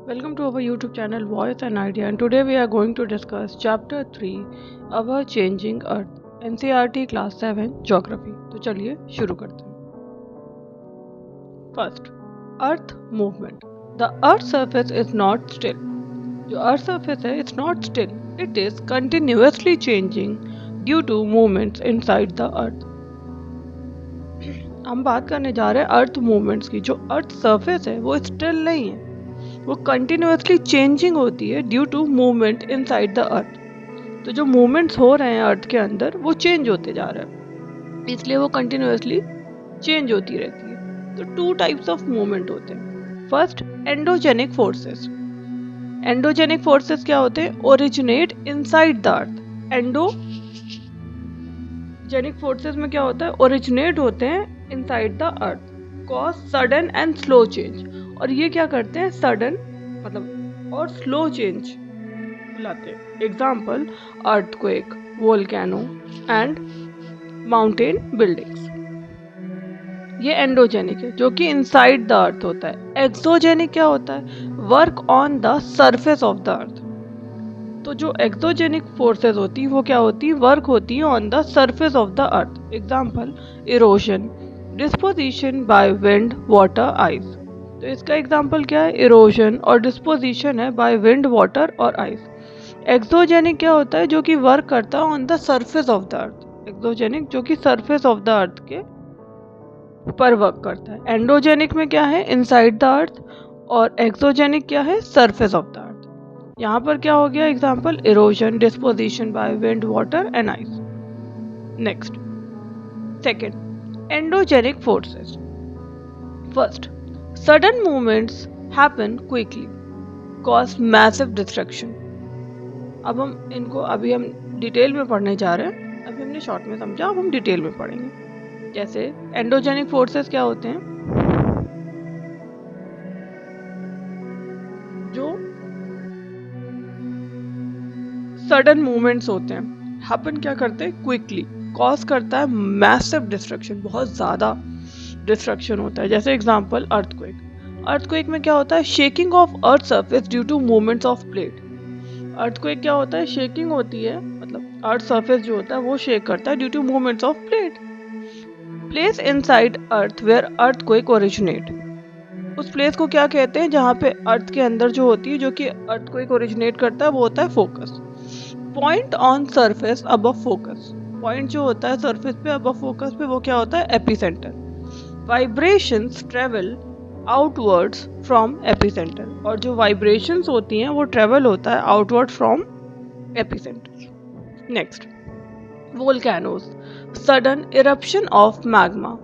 Welcome to our YouTube channel Voice and Idea, and today we are going to discuss Chapter 3 Our Changing Earth, NCERT Class 7 Geography. तो चलिए शुरू करते हैं. First, Earth movement. The Earth's surface is not still. जो Earth surface है, it's not still. It is continuously changing due to movements inside the Earth. हम बात करने जा रहे हैं अर्थ मूवमेंट्स की. जो अर्थ सरफेस है वो स्टिल नहीं है, वो कंटिन्यूसली चेंजिंग होती है due to movement inside the earth. तो जो मूवमेंट्स हो रहे हैं अर्थ के अंदर वो चेंज होते जा रहे हैं, इसलिए वो कंटिन्यूसली चेंज होती रहती है. तो टू टाइप्स ऑफ मूवमेंट होते हैं. First, endogenic forces. Endogenic forces क्या होते हैं? Originate inside the earth. Endogenic forces में क्या होता है? ओरिजिनेट होते हैं inside the earth, cause sudden and slow change. और ये क्या करते हैं? सडन मतलब और स्लो चेंज लाते हैं. Example, earthquake, volcano and mountain buildings. ये एंडोजेनिक है जो कि इनसाइड द अर्थ होता है. एक्सोजेनिक क्या होता है? Work on the surface of the earth. तो जो एक्सोजेनिक फोर्सेस होती है वो क्या होती है? वर्क होती है on the surface of the earth. Example, erosion, disposition by wind, water, ice. तो इसका एग्जाम्पल क्या है? इरोजन और डिस्पोजिशन है बाय विंड, वाटर और आइस. एक्सोजेनिक क्या होता है? जो कि वर्क करता है on the surface of the earth. Exogenic जो कि सरफेस ऑफ द अर्थ के पर वर्क करता है. एंडोजेनिक में क्या है? इनसाइड द अर्थ. और एक्सोजेनिक क्या है? Surface of the earth. यहाँ पर क्या हो गया? Example, erosion, disposition by wind, water and ice. Next, second, endogenic forces. First, sudden movements happen quickly, cause massive destruction. अब हम इनको अभी हम डिटेल में पढ़ने जा रहे हैं. अभी हमने शॉर्ट में समझा, अब हम डिटेल में पढ़ेंगे. जैसे एंडोजेनिक फोर्सेस क्या होते हैं? जो सडन मूवमेंट्स होते हैं, हैपन क्या करते हैं? क्विकली. कॉज करता है मैसिव डिस्ट्रक्शन, बहुत ज़्यादा डिस्ट्रक्शन होता है. जैसे एग्जांपल, अर्थक्वेक. अर्थक्वेक में क्या होता है? Shaking of earth surface due to movements of plate. Earthquake क्या होता है? शेकिंग होती है, मतलब अर्थ सरफेस जो होता है वो शेक करता है due to movements of plate. Place inside earth where earthquake originate. उस प्लेस को क्या कहते हैं? जहाँ पे अर्थ के अंदर जो होती है, जो कि अर्थक्वेक ओरिजिनेट करता है, वो होता है focus. Point on surface above focus. Point जो होता है सरफेस पे अबव फोकस पे, वो क्या होता है? Epicentre. Vibrations travel outwards from epicentre. और जो वाइब्रेशंस होती हैं वो ट्रेवल होता है outward from epicentre. Next, volcanoes. Sudden eruption of magma,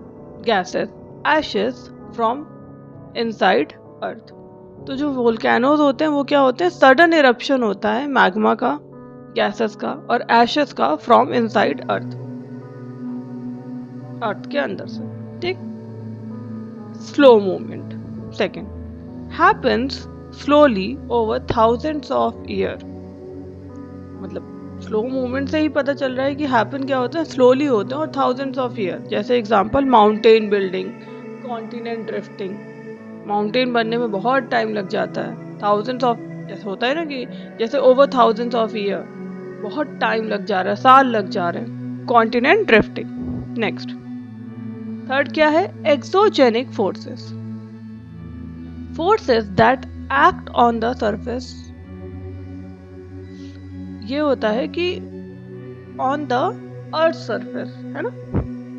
gases, ashes from inside earth. तो जो वोल्केनोस होते हैं वो क्या होते हैं? सडन इरप्शन होता है मैग्मा का, गैसेस का और एशेस का फ्रॉम इनसाइड अर्थ, अर्थ के अंदर से. ठीक. Slow movement. Second, happens slowly over thousands of year. मतलब स्लो मूवमेंट से ही पता चल रहा है कि हैपन क्या होता है? स्लोली होते हैं और थाउजेंड्स ऑफ ईयर. जैसे example, mountain building, continent drifting. Mountain बनने में बहुत टाइम लग जाता है. थाउजेंड्स ऑफ, जैसे होता है ना कि जैसे ओवर थाउजेंड्स ऑफ ईयर, बहुत टाइम लग जा रहा है, साल लग जा रहे हैं. Continent drifting. नेक्स्ट, थर्ड क्या है? Exogenic forces. Forces that act on the surface. ये होता है कि ऑन द अर्थ सरफेस, है ना.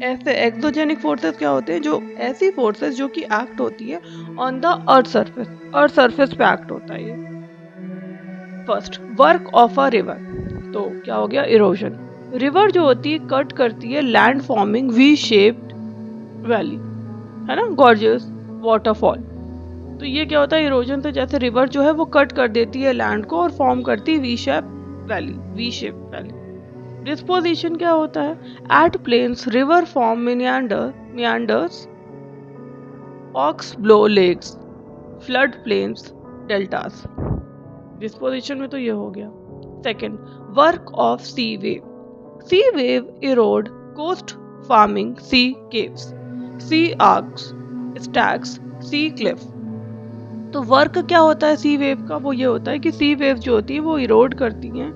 ऐसे एक्सोजेनिक फोर्सेस क्या होते हैं? जो ऐसी फोर्सेस जो कि एक्ट होती है on the earth surface, earth surface पे एक्ट होता है ये. First, work of a river. तो क्या हो गया? इरोजन. रिवर जो होती है कट करती है land forming V shaped valley, है ना, गॉर्जियस वाटरफॉल. तो ये क्या होता है? इरोजन. तो जैसे रिवर जो है वो कट कर देती है लैंड को और फॉर्म करती है V shape valley, V shape valley. Disposition क्या होता है? At plains river form meanders, ox bow lakes, flood plains, deltas. Disposition में तो ये हो गया. Second, work of sea wave. Sea wave erode coast forming, sea caves, sea arches, stacks, sea cliff. तो work क्या होता है सी वेव का, वो ये होता है कि सी वेव जो होती है वो इरोड करती हैं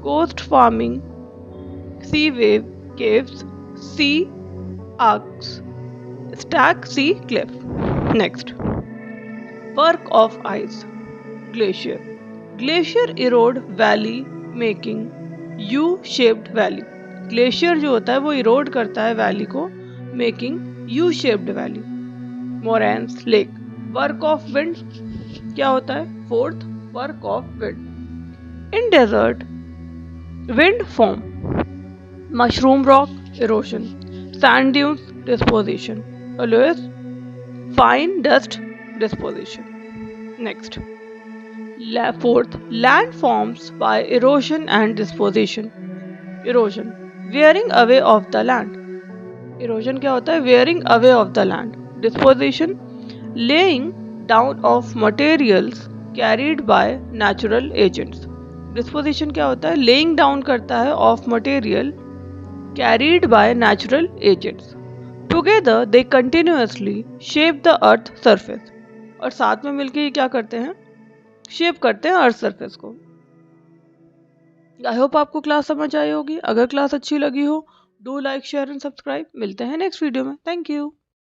coast forming sea wave caves sea arches stack sea cliff. Next, work of ice glacier. Glacier erode valley making U shaped valley. Glacier जो होता है वो इरोड करता है वैली को, making U shaped valley. Moraines lake. Work of wind क्या होता है, fourth, work of wind. In desert wind form, mushroom rock erosion, sand dunes disposition, always fine dust disposition. Next, fourth, land forms bye erosion and disposition. Erosion, wearing away of the land. Erosion क्या होता है, wearing away of the land. Disposition, laying down of materials carried by natural agents. Disposition क्या होता है, laying down करता है of material carried by natural agents. Together they continuously shape the earth surface. और साथ में मिलकर ये क्या करते हैं, शेप करते हैं अर्थ सरफेस को। आई होप आपको क्लास समझ आई होगी। अगर क्लास अच्छी लगी हो, do like share and subscribe. मिलते हैं नेक्स्ट वीडियो में। Thank you.